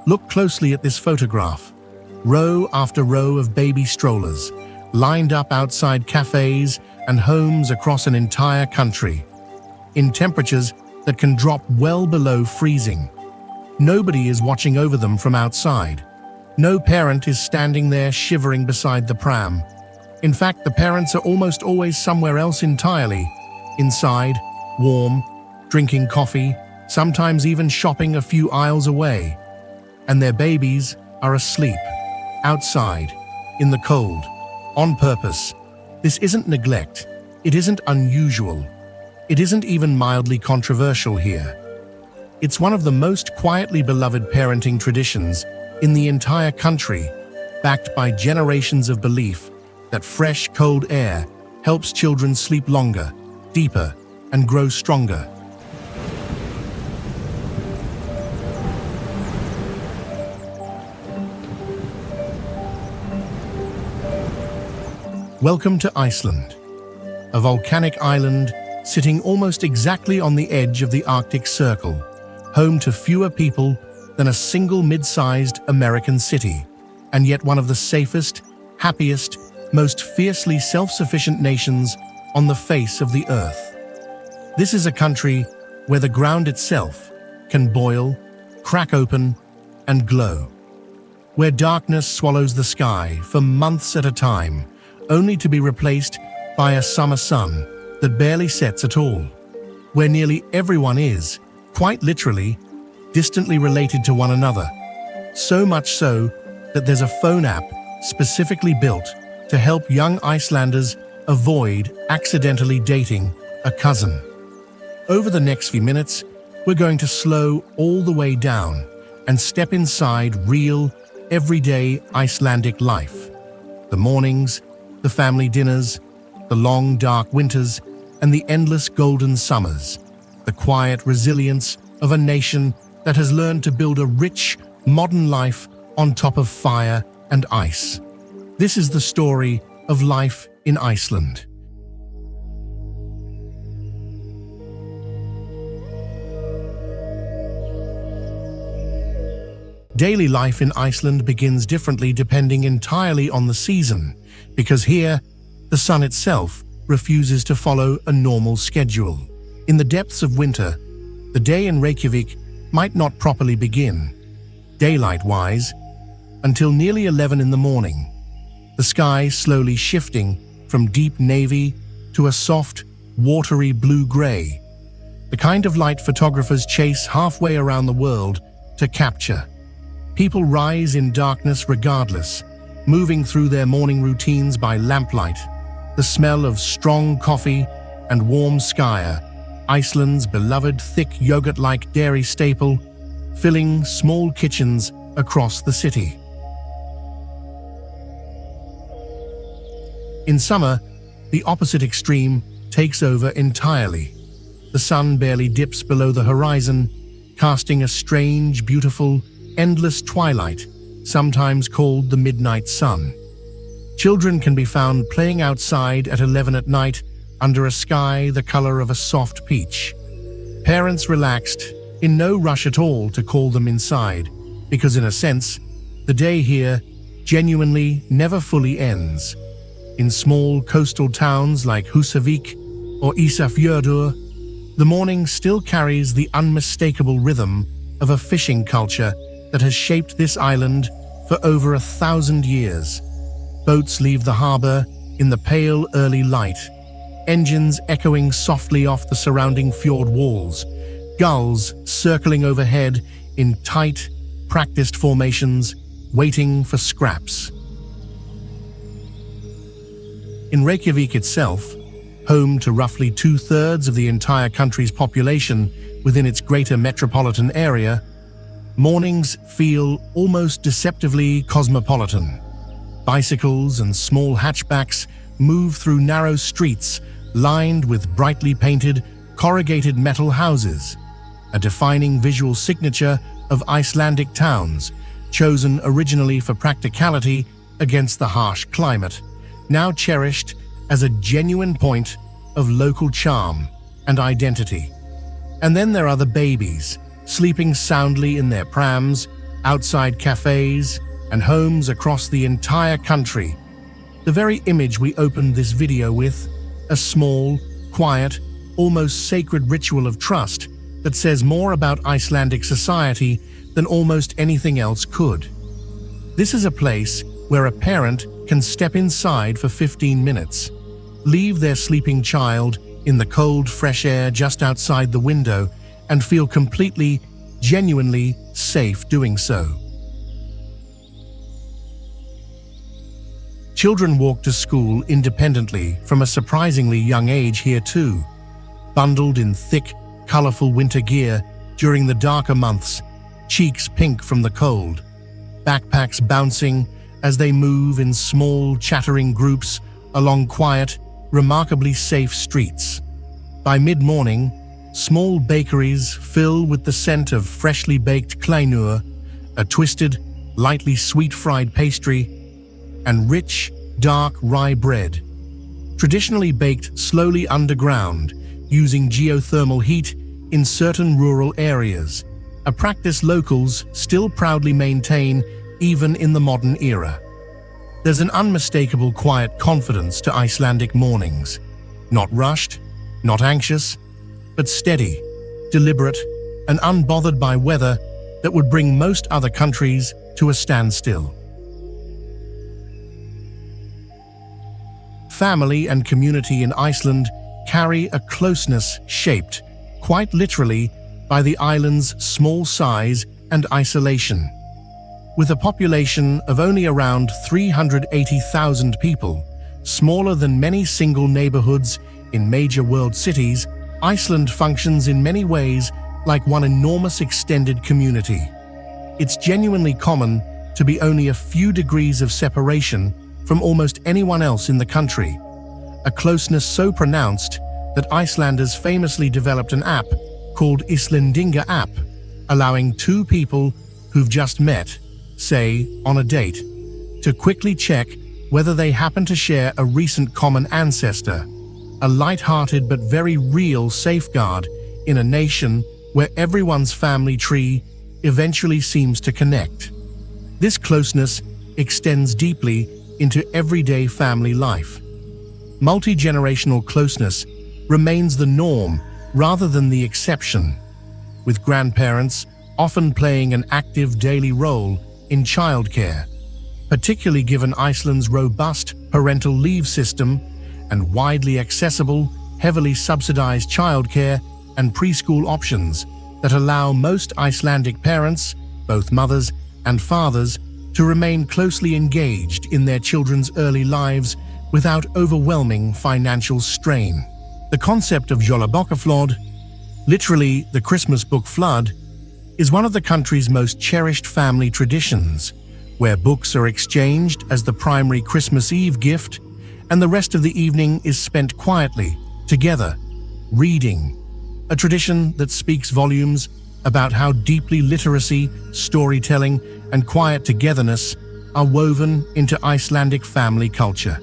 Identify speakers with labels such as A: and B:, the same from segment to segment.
A: Look closely at this photograph. Row after row of baby strollers, lined up outside cafes and homes across an entire country, in temperatures that can drop well below freezing. Nobody is watching over them from outside. No parent is standing there shivering beside the pram. In fact, the parents are almost always somewhere else entirely, inside, warm, drinking coffee, sometimes even shopping a few aisles away. And their babies are asleep, outside, in the cold, on purpose. This isn't neglect. It isn't unusual. It isn't even mildly controversial here. It's one of the most quietly beloved parenting traditions in the entire country, backed by generations of belief that fresh, cold air helps children sleep longer, deeper, and grow stronger. Welcome to Iceland, a volcanic island sitting almost exactly on the edge of the Arctic Circle, home to fewer people than a single mid-sized American city, and yet one of the safest, happiest, most fiercely self-sufficient nations on the face of the earth. This is a country where the ground itself can boil, crack open, and glow, where darkness swallows the sky for months at a time, only to be replaced by a summer sun that barely sets at all, where nearly everyone is, quite literally, distantly related to one another, so much so that there's a phone app specifically built to help young Icelanders avoid accidentally dating a cousin. Over the next few minutes, we're going to slow all the way down and step inside real, everyday Icelandic life. The mornings, the family dinners, the long dark winters, and the endless golden summers. The quiet resilience of a nation that has learned to build a rich, modern life on top of fire and ice. This is the story of life in Iceland. Daily life in Iceland begins differently depending entirely on the season, because here, the sun itself refuses to follow a normal schedule. In the depths of winter, the day in Reykjavik might not properly begin, daylight-wise, until nearly 11 in the morning, the sky slowly shifting from deep navy to a soft, watery blue-gray, the kind of light photographers chase halfway around the world to capture. People rise in darkness regardless, moving through their morning routines by lamplight. The smell of strong coffee and warm skyr, Iceland's beloved thick yogurt-like dairy staple, filling small kitchens across the city. In summer, the opposite extreme takes over entirely. The sun barely dips below the horizon, casting a strange, beautiful, endless twilight, sometimes called the midnight sun. Children can be found playing outside at 11 at night under a sky the color of a soft peach. Parents relaxed, in no rush at all to call them inside, because in a sense, the day here genuinely never fully ends. In small coastal towns like Húsavík or Ísafjörður, the morning still carries the unmistakable rhythm of a fishing culture that has shaped this island for over 1,000 years. Boats leave the harbor in the pale early light, engines echoing softly off the surrounding fjord walls, gulls circling overhead in tight, practiced formations, waiting for scraps. In Reykjavik itself, home to roughly 2/3 of the entire country's population within its greater metropolitan area, mornings feel almost deceptively cosmopolitan. Bicycles and small hatchbacks move through narrow streets lined with brightly painted, corrugated metal houses, a defining visual signature of Icelandic towns, chosen originally for practicality against the harsh climate, now cherished as a genuine point of local charm and identity. And then there are the babies, sleeping soundly in their prams, outside cafes, and homes across the entire country. The very image we opened this video with, a small, quiet, almost sacred ritual of trust that says more about Icelandic society than almost anything else could. This is a place where a parent can step inside for 15 minutes, leave their sleeping child in the cold, fresh air just outside the window, and feel completely, genuinely safe doing so. Children walk to school independently from a surprisingly young age here too, bundled in thick, colorful winter gear during the darker months, cheeks pink from the cold, backpacks bouncing as they move in small, chattering groups along quiet, remarkably safe streets. By mid-morning, small bakeries fill with the scent of freshly baked kleinur, a twisted, lightly sweet fried pastry, and rich, dark rye bread, traditionally baked slowly underground using geothermal heat in certain rural areas, a practice locals still proudly maintain even in the modern era. There's an unmistakable quiet confidence to Icelandic mornings, not rushed, not anxious, but steady, deliberate, and unbothered by weather that would bring most other countries to a standstill. Family and community in Iceland carry a closeness shaped, quite literally, by the island's small size and isolation. With a population of only around 380,000 people, smaller than many single neighborhoods in major world cities, Iceland functions in many ways like one enormous extended community. It's genuinely common to be only a few degrees of separation from almost anyone else in the country, a closeness so pronounced that Icelanders famously developed an app called Icelandic app, allowing two people who've just met, say, on a date, to quickly check whether they happen to share a recent common ancestor, a light-hearted but very real safeguard in a nation where everyone's family tree eventually seems to connect. This closeness extends deeply into everyday family life. Multi-generational closeness remains the norm rather than the exception, with grandparents often playing an active daily role in childcare, particularly given Iceland's robust parental leave system and widely accessible, heavily subsidized childcare and preschool options that allow most Icelandic parents, both mothers and fathers, to remain closely engaged in their children's early lives without overwhelming financial strain. The concept of jólabókaflóð, literally the Christmas book flood, is one of the country's most cherished family traditions, where books are exchanged as the primary Christmas Eve gift, and the rest of the evening is spent quietly, together, reading, a tradition that speaks volumes about how deeply literacy, storytelling, and quiet togetherness are woven into Icelandic family culture.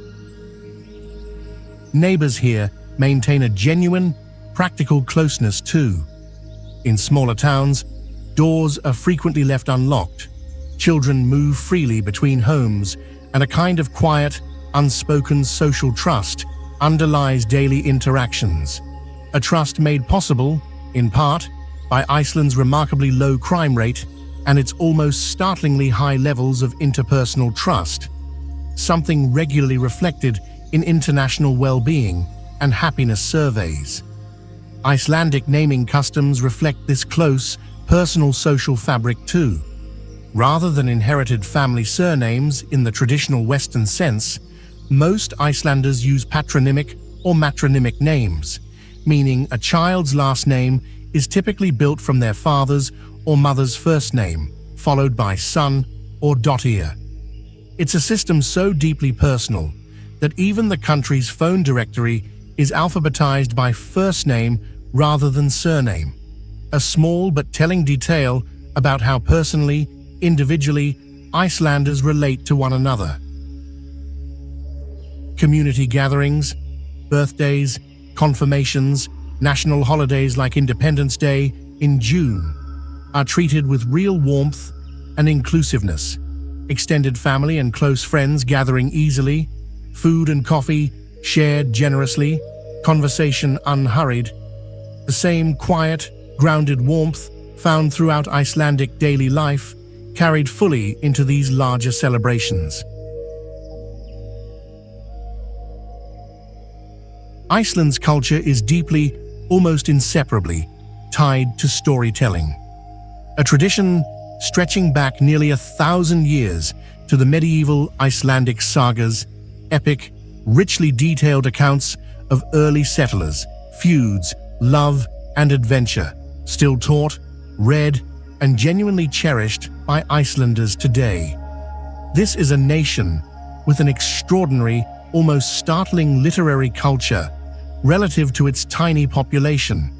A: Neighbors here maintain a genuine, practical closeness too. In smaller towns, doors are frequently left unlocked, children move freely between homes, and a kind of quiet, unspoken social trust underlies daily interactions. A trust made possible, in part, by Iceland's remarkably low crime rate and its almost startlingly high levels of interpersonal trust, something regularly reflected in international well-being and happiness surveys. Icelandic naming customs reflect this close, personal social fabric too. Rather than inherited family surnames in the traditional Western sense, most Icelanders use patronymic or matronymic names, meaning a child's last name is typically built from their father's or mother's first name, followed by son or dóttir. It's a system so deeply personal that even the country's phone directory is alphabetized by first name rather than surname, a small but telling detail about how personally, individually, Icelanders relate to one another. Community gatherings, birthdays, confirmations, national holidays like Independence Day in June are treated with real warmth and inclusiveness. Extended family and close friends gathering easily, food and coffee shared generously, conversation unhurried. The same quiet, grounded warmth found throughout Icelandic daily life carried fully into these larger celebrations. Iceland's culture is deeply, almost inseparably, tied to storytelling. A tradition stretching back nearly 1,000 years to the medieval Icelandic sagas, epic, richly detailed accounts of early settlers, feuds, love, and adventure, still taught, read, and genuinely cherished by Icelanders today. This is a nation with an extraordinary, almost startling literary culture relative to its tiny population.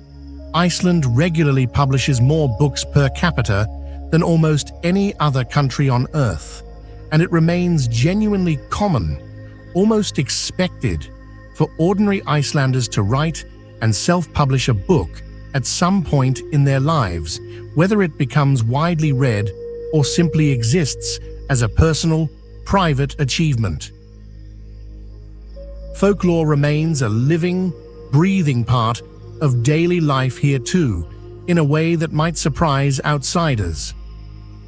A: Iceland regularly publishes more books per capita than almost any other country on Earth, and it remains genuinely common, almost expected, for ordinary Icelanders to write and self-publish a book at some point in their lives, whether it becomes widely read or simply exists as a personal, private achievement. Folklore remains a living, breathing part of daily life here too, in a way that might surprise outsiders.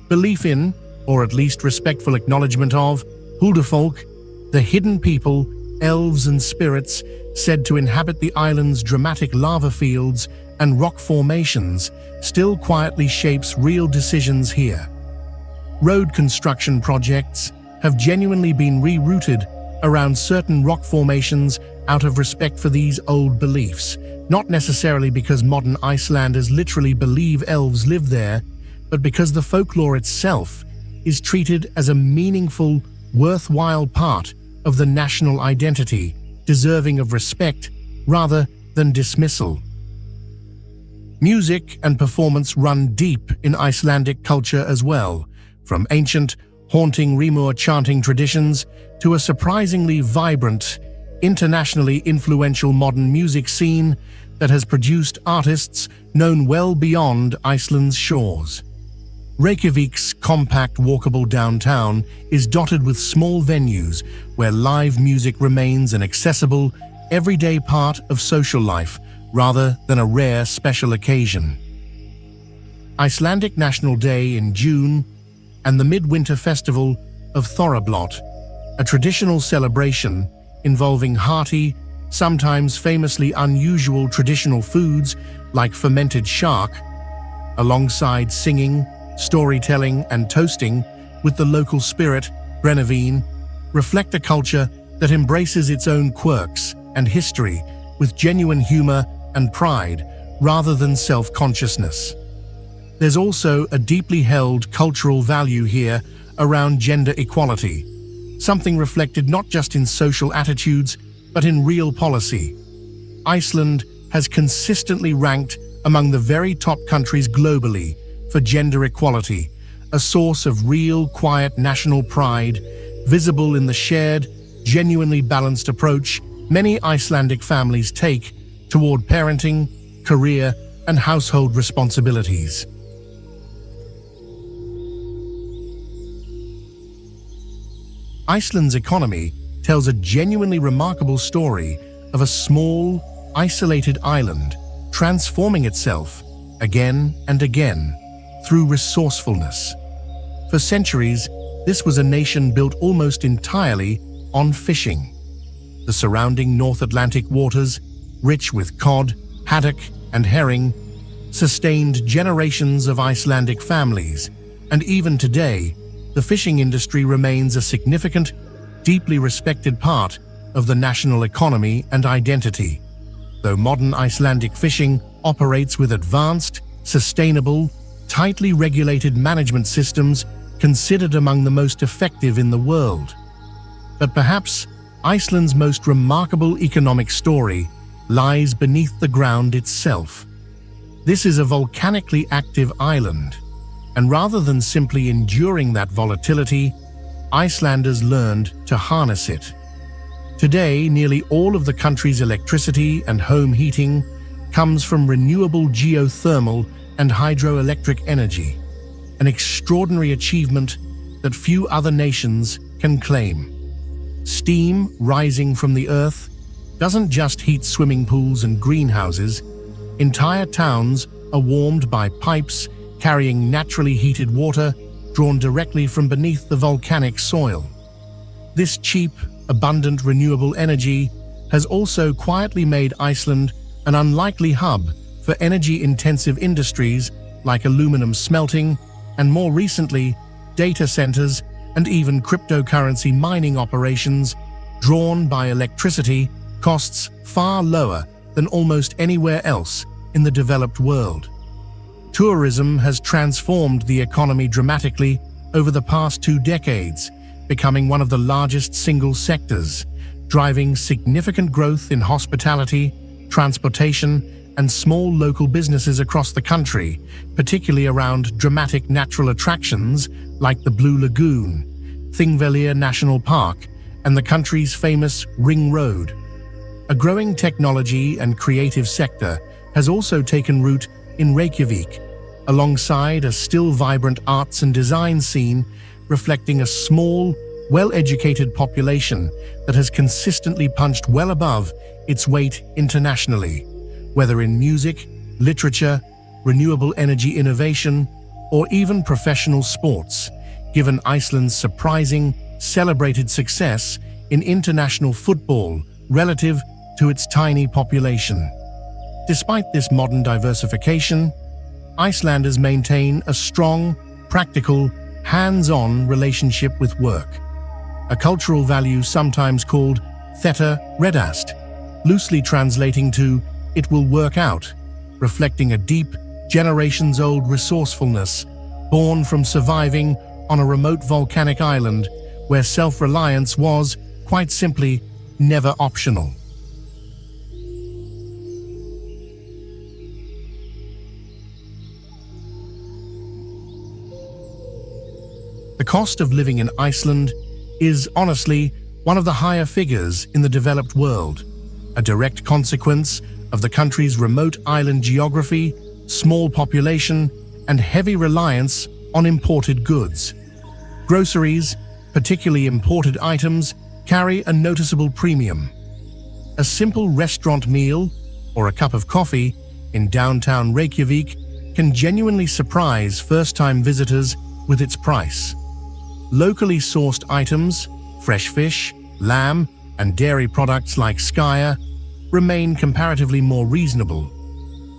A: Belief in, or at least respectful acknowledgement of, Huldufolk, the hidden people, elves and spirits said to inhabit the island's dramatic lava fields and rock formations, still quietly shapes real decisions here. Road construction projects have genuinely been rerouted around certain rock formations out of respect for these old beliefs, not necessarily because modern Icelanders literally believe elves live there, but because the folklore itself is treated as a meaningful, worthwhile part of the national identity, deserving of respect rather than dismissal. Music and performance run deep in Icelandic culture as well, from ancient, haunting Rimur chanting traditions to a surprisingly vibrant, internationally influential modern music scene that has produced artists known well beyond Iceland's shores. Reykjavik's compact walkable downtown is dotted with small venues where live music remains an accessible, everyday part of social life rather than a rare special occasion. Icelandic National Day in June and the Midwinter Festival of Thorrablot, a traditional celebration involving hearty, sometimes famously unusual traditional foods like fermented shark, alongside singing, storytelling, and toasting with the local spirit, Brennivín, reflect a culture that embraces its own quirks and history with genuine humor and pride rather than self-consciousness. There's also a deeply held cultural value here around gender equality, something reflected not just in social attitudes, but in real policy. Iceland has consistently ranked among the very top countries globally for gender equality, a source of real, quiet national pride, visible in the shared, genuinely balanced approach many Icelandic families take toward parenting, career, and household responsibilities. Iceland's economy tells a genuinely remarkable story of a small, isolated island transforming itself again and again through resourcefulness. For centuries, this was a nation built almost entirely on fishing. The surrounding North Atlantic waters, rich with cod, haddock, and herring, sustained generations of Icelandic families, and even today, the fishing industry remains a significant, deeply respected part of the national economy and identity. Though modern Icelandic fishing operates with advanced, sustainable, tightly regulated management systems considered among the most effective in the world. But perhaps Iceland's most remarkable economic story lies beneath the ground itself. This is a volcanically active island, and rather than simply enduring that volatility, Icelanders learned to harness it. Today, nearly all of the country's electricity and home heating comes from renewable geothermal and hydroelectric energy. an extraordinary achievement that few other nations can claim. Steam rising from the earth doesn't just heat swimming pools and greenhouses. Entire towns are warmed by pipes carrying naturally heated water drawn directly from beneath the volcanic soil. This cheap, abundant renewable energy has also quietly made Iceland an unlikely hub for energy-intensive industries like aluminum smelting and, more recently, data centers and even cryptocurrency mining operations drawn by electricity costs far lower than almost anywhere else in the developed world. Tourism has transformed the economy dramatically over the past 2 decades, becoming one of the largest single sectors, driving significant growth in hospitality, transportation, and small local businesses across the country, particularly around dramatic natural attractions like the Blue Lagoon, Thingvellir National Park, and the country's famous Ring Road. A growing technology and creative sector has also taken root in Reykjavik, alongside a still vibrant arts and design scene reflecting a small, well-educated population that has consistently punched well above its weight internationally, whether in music, literature, renewable energy innovation, or even professional sports, given Iceland's surprising, celebrated success in international football relative to its tiny population. Despite this modern diversification, Icelanders maintain a strong, practical, hands-on relationship with work, a cultural value sometimes called theta redast, loosely translating to "it will work out," reflecting a deep, generations-old resourcefulness born from surviving on a remote volcanic island where self-reliance was, quite simply, never optional. The cost of living in Iceland is, honestly, one of the higher figures in the developed world, a direct consequence of the country's remote island geography, small population, and heavy reliance on imported goods. Groceries, particularly imported items, carry a noticeable premium. A simple restaurant meal or a cup of coffee in downtown Reykjavik can genuinely surprise first-time visitors with its price. Locally sourced items, fresh fish, lamb, and dairy products like skaya remain comparatively more reasonable,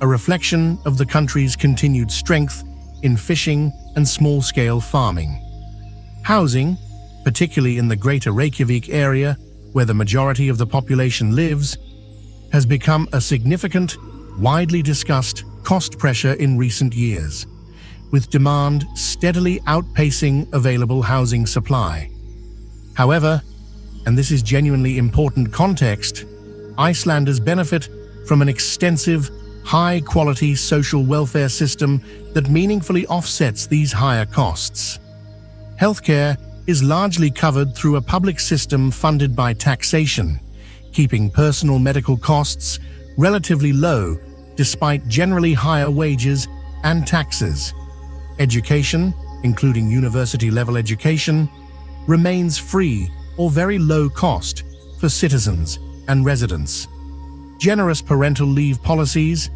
A: a reflection of the country's continued strength in fishing and small-scale farming. Housing, particularly in the greater Reykjavik area, where the majority of the population lives, has become a significant, widely discussed cost pressure in recent years, with demand steadily outpacing available housing supply. However, and this is genuinely important context, Icelanders benefit from an extensive, high-quality social welfare system that meaningfully offsets these higher costs. Healthcare is largely covered through a public system funded by taxation, keeping personal medical costs relatively low despite generally higher wages and taxes. Education, including university-level education, remains free or very low cost for citizens and residents. Generous parental leave policies,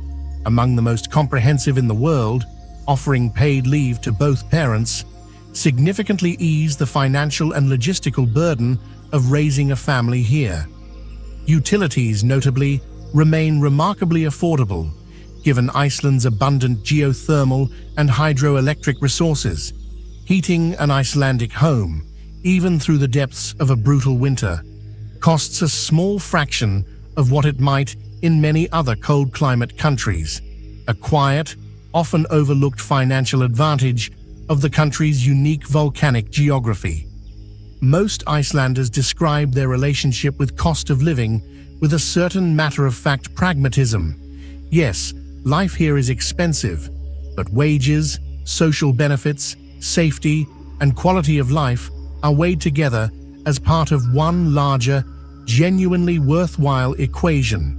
A: among the most comprehensive in the world, offering paid leave to both parents, significantly ease the financial and logistical burden of raising a family here. Utilities, notably, remain remarkably affordable, given Iceland's abundant geothermal and hydroelectric resources. Heating an Icelandic home, even through the depths of a brutal winter, costs a small fraction of what it might in many other cold climate countries, a quiet, often overlooked financial advantage of the country's unique volcanic geography. Most Icelanders describe their relationship with cost of living with a certain matter-of-fact pragmatism. Yes, life here is expensive, but wages, social benefits, safety, and quality of life are weighed together as part of one larger, genuinely worthwhile equation.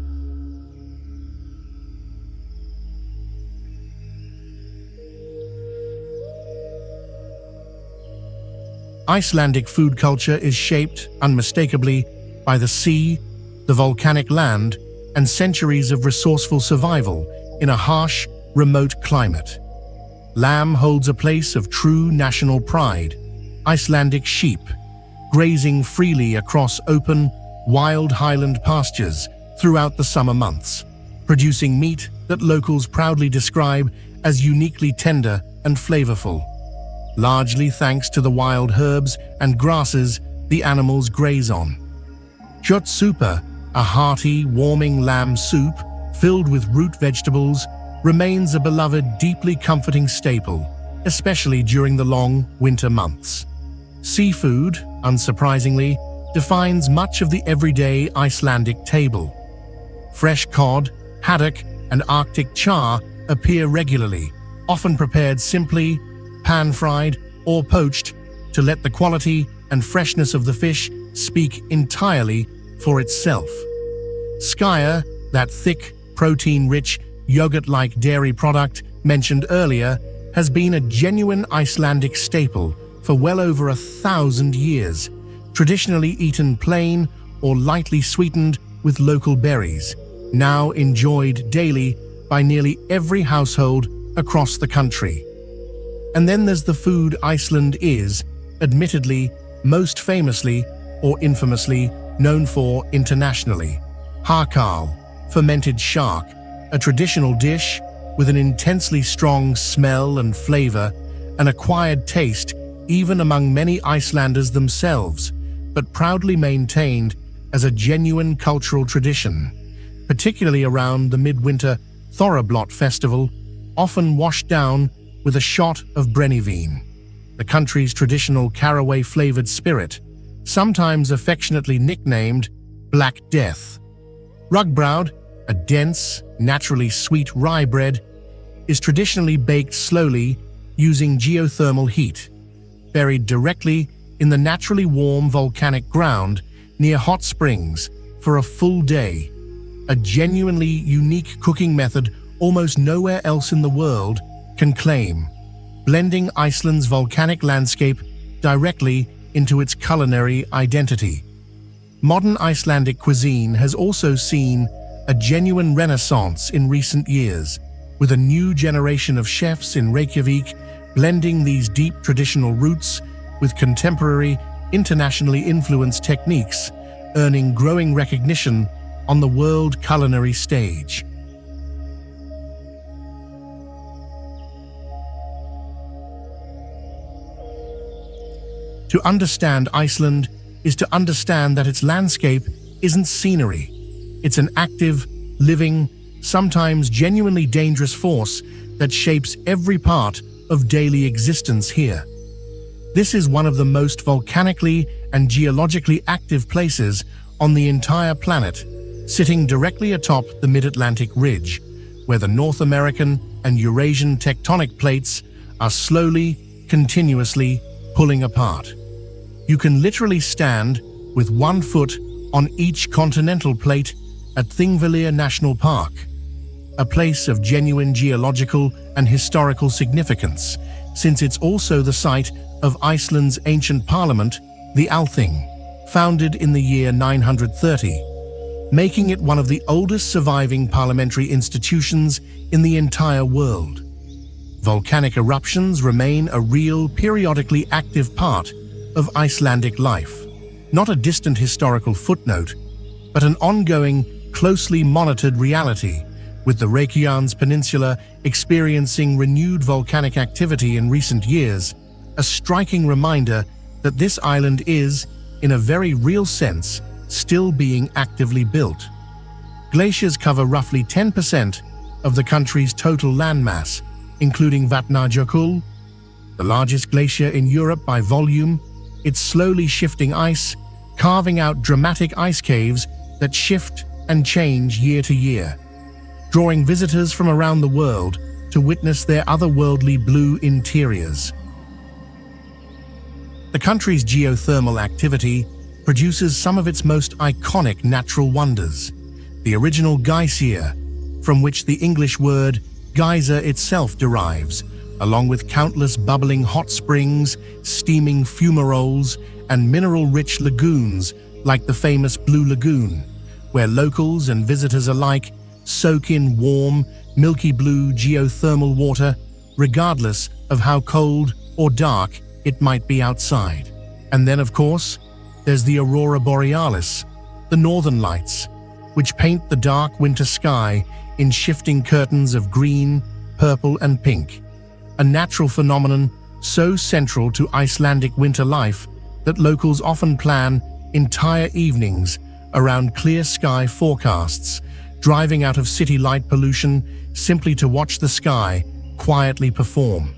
A: Icelandic food culture is shaped, unmistakably, by the sea, the volcanic land, and centuries of resourceful survival in a harsh, remote climate. Lamb holds a place of true national pride. Icelandic sheep, grazing freely across open, wild highland pastures throughout the summer months, producing meat that locals proudly describe as uniquely tender and flavorful. Largely thanks to the wild herbs and grasses the animals graze on. Kjötsúpa, a hearty, warming lamb soup filled with root vegetables, remains a beloved, deeply comforting staple, especially during the long winter months. Seafood, unsurprisingly, defines much of the everyday Icelandic table. Fresh cod, haddock, and Arctic char appear regularly, often prepared simply, pan-fried, or poached, to let the quality and freshness of the fish speak entirely for itself. Skyr, that thick, protein-rich, yogurt-like dairy product mentioned earlier, has been a genuine Icelandic staple for well over 1,000 years, traditionally eaten plain or lightly sweetened with local berries, now enjoyed daily by nearly every household across the country. And then there's the food Iceland is, admittedly, most famously or infamously known for internationally. Hakal, fermented shark, a traditional dish with an intensely strong smell and flavor, an acquired taste even among many Icelanders themselves, but proudly maintained as a genuine cultural tradition, particularly around the midwinter Thorrablot festival, often washed down with a shot of brennivín, the country's traditional caraway-flavored spirit, sometimes affectionately nicknamed Black Death. Rugbrauð, a dense, naturally sweet rye bread, is traditionally baked slowly using geothermal heat, buried directly in the naturally warm volcanic ground near hot springs for a full day, a genuinely unique cooking method almost nowhere else in the world can claim, blending Iceland's volcanic landscape directly into its culinary identity. Modern Icelandic cuisine has also seen a genuine renaissance in recent years, with a new generation of chefs in Reykjavik blending these deep traditional roots with contemporary, internationally influenced techniques, earning growing recognition on the world culinary stage. To understand Iceland is to understand that its landscape isn't scenery. It's an active, living, sometimes genuinely dangerous force that shapes every part of daily existence here. This is one of the most volcanically and geologically active places on the entire planet, sitting directly atop the Mid-Atlantic Ridge, where the North American and Eurasian tectonic plates are slowly, continuously pulling apart. You can literally stand with 1 foot on each continental plate at Thingvellir National Park, a place of genuine geological and historical significance, since it's also the site of Iceland's ancient parliament, the Althing, founded in the year 930, making it one of the oldest surviving parliamentary institutions in the entire world. Volcanic eruptions remain a real, periodically active part of Icelandic life, not a distant historical footnote, but an ongoing, closely monitored reality, with the Reykjanes Peninsula experiencing renewed volcanic activity in recent years, a striking reminder that this island is, in a very real sense, still being actively built. Glaciers cover roughly 10% of the country's total landmass, including Vatnajökull, the largest glacier in Europe by volume. It's slowly shifting ice, carving out dramatic ice caves that shift and change year to year, drawing visitors from around the world to witness their otherworldly blue interiors. The country's geothermal activity produces some of its most iconic natural wonders. The original glacier, from which the English word geyser itself derives, along with countless bubbling hot springs, steaming fumaroles, and mineral-rich lagoons like the famous Blue Lagoon, where locals and visitors alike soak in warm, milky blue geothermal water, regardless of how cold or dark it might be outside. And then, of course, there's the Aurora Borealis, the Northern Lights, which paint the dark winter sky in shifting curtains of green, purple, and pink, a natural phenomenon so central to Icelandic winter life that locals often plan entire evenings around clear sky forecasts, driving out of city light pollution simply to watch the sky quietly perform.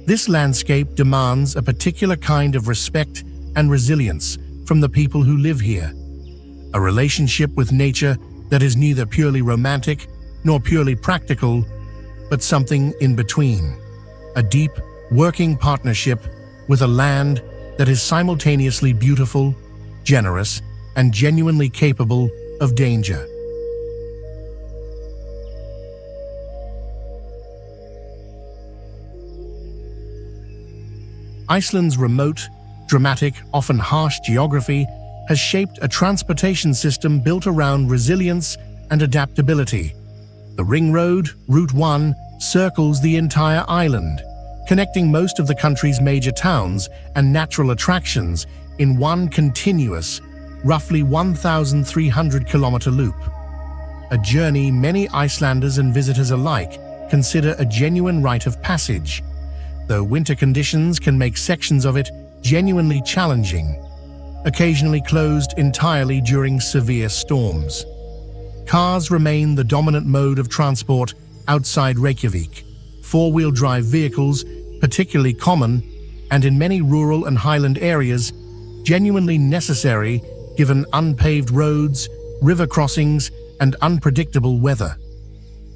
A: This landscape demands a particular kind of respect and resilience from the people who live here, a relationship with nature that is neither purely romantic nor purely practical, but something in between. A deep, working partnership with a land that is simultaneously beautiful, generous, and genuinely capable of danger. Iceland's remote, dramatic, often harsh geography has shaped a transportation system built around resilience and adaptability. The ring road, Route 1, circles the entire island, connecting most of the country's major towns and natural attractions in one continuous, roughly 1,300-kilometer loop. A journey many Icelanders and visitors alike consider a genuine rite of passage, though winter conditions can make sections of it genuinely challenging, occasionally closed entirely during severe storms. Cars remain the dominant mode of transport outside Reykjavik. Four-wheel drive vehicles, particularly common, and in many rural and highland areas, genuinely necessary given unpaved roads, river crossings, and unpredictable weather.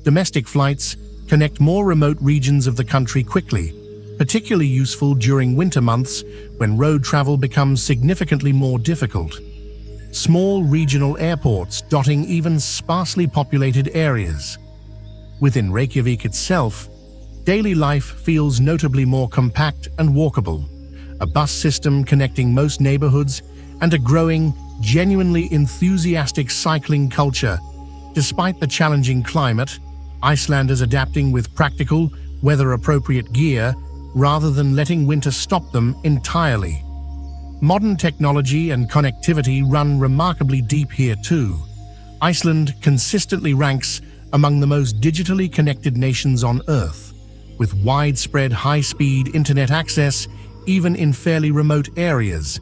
A: Domestic flights connect more remote regions of the country quickly, particularly useful during winter months when road travel becomes significantly more difficult. Small regional airports dotting even sparsely populated areas. Within Reykjavik itself, daily life feels notably more compact and walkable, a bus system connecting most neighborhoods, and a growing, genuinely enthusiastic cycling culture. Despite the challenging climate, Icelanders adapting with practical, weather-appropriate gear rather than letting winter stop them entirely. Modern technology and connectivity run remarkably deep here too. Iceland consistently ranks among the most digitally connected nations on Earth, with widespread high-speed internet access even in fairly remote areas,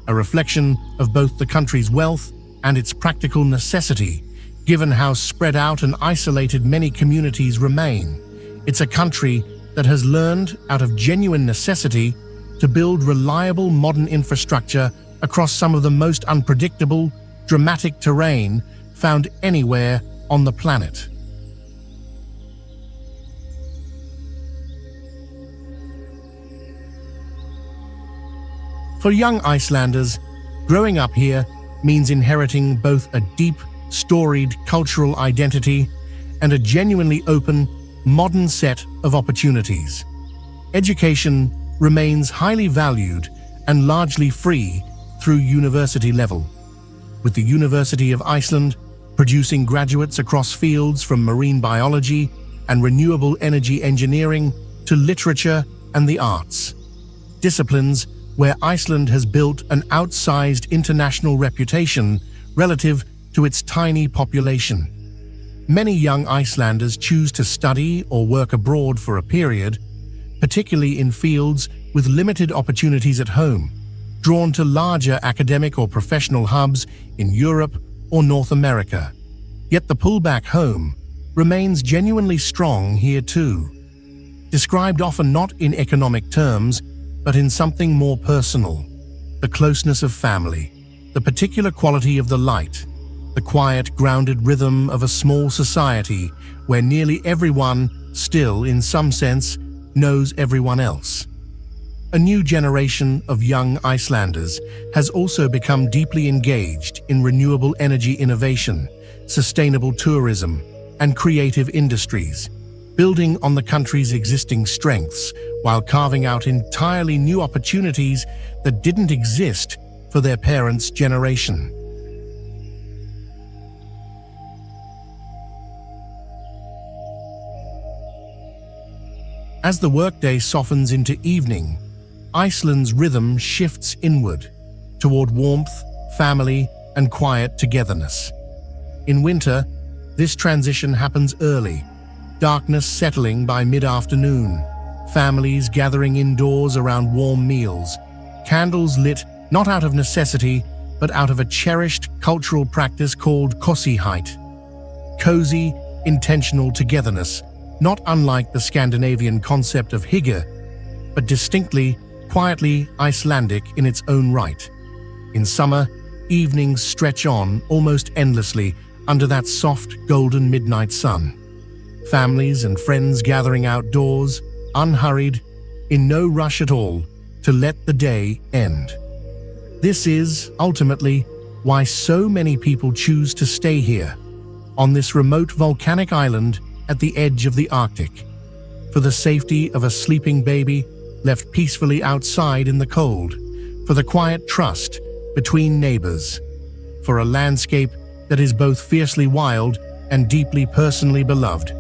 A: a reflection of both the country's wealth and its practical necessity, given how spread out and isolated many communities remain. It's a country that has learned, out of genuine necessity, to build reliable modern infrastructure across some of the most unpredictable, dramatic terrain found anywhere on the planet. For young Icelanders, growing up here means inheriting both a deep, storied cultural identity and a genuinely open, modern set of opportunities. Education remains highly valued and largely free through university level, with the University of Iceland producing graduates across fields from marine biology and renewable energy engineering to literature and the arts, disciplines where Iceland has built an outsized international reputation relative to its tiny population. Many young Icelanders choose to study or work abroad for a period, particularly in fields with limited opportunities at home, drawn to larger academic or professional hubs in Europe or North America. Yet the pull back home remains genuinely strong here too, described often not in economic terms, but in something more personal: the closeness of family, the particular quality of the light, the quiet, grounded rhythm of a small society where nearly everyone still, in some sense, knows everyone else. A new generation of young Icelanders has also become deeply engaged in renewable energy innovation, sustainable tourism, and creative industries, building on the country's existing strengths while carving out entirely new opportunities that didn't exist for their parents' generation. As the workday softens into evening, Iceland's rhythm shifts inward, toward warmth, family, and quiet togetherness. In winter, this transition happens early, darkness settling by mid-afternoon, families gathering indoors around warm meals, candles lit not out of necessity, but out of a cherished cultural practice called kosihite. Cozy, intentional togetherness, not unlike the Scandinavian concept of hygge, but distinctly, quietly Icelandic in its own right. In summer, evenings stretch on almost endlessly under that soft, golden midnight sun. Families and friends gathering outdoors, unhurried, in no rush at all, to let the day end. This is, ultimately, why so many people choose to stay here, on this remote volcanic island at the edge of the Arctic, for the safety of a sleeping baby left peacefully outside in the cold, for the quiet trust between neighbors, for a landscape that is both fiercely wild and deeply personally beloved,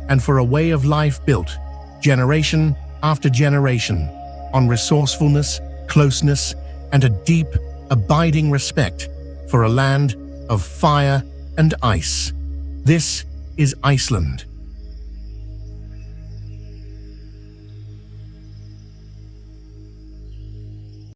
A: and for a way of life built, generation after generation, on resourcefulness, closeness, and a deep, abiding respect for a land of fire and ice. This is Iceland.